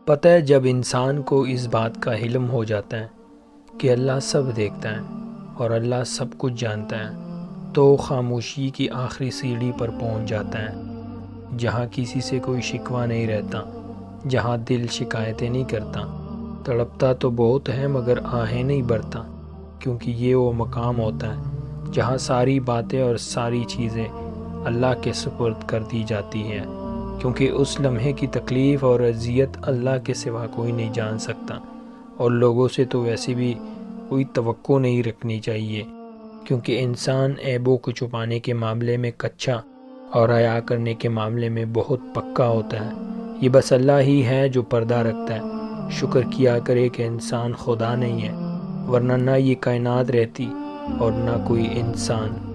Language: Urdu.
پتہ ہے جب انسان کو اس بات کا علم ہو جاتا ہے کہ اللہ سب دیکھتا ہے اور اللہ سب کچھ جانتا ہے تو خاموشی کی آخری سیڑھی پر پہنچ جاتا ہے، جہاں کسی سے کوئی شکوہ نہیں رہتا، جہاں دل شکایتیں نہیں کرتا۔ تڑپتا تو بہت ہے مگر آہیں نہیں بھرتا، کیونکہ یہ وہ مقام ہوتا ہے جہاں ساری باتیں اور ساری چیزیں اللہ کے سپرد کر دی جاتی ہیں، کیونکہ اس لمحے کی تکلیف اور اذیت اللہ کے سوا کوئی نہیں جان سکتا، اور لوگوں سے تو ویسے بھی کوئی توقع نہیں رکھنی چاہیے، کیونکہ انسان عیبوں کو چھپانے کے معاملے میں کچا اور حیا کرنے کے معاملے میں بہت پکا ہوتا ہے۔ یہ بس اللہ ہی ہے جو پردہ رکھتا ہے۔ شکر کیا کرے کہ انسان خدا نہیں ہے، ورنہ نہ یہ کائنات رہتی اور نہ کوئی انسان۔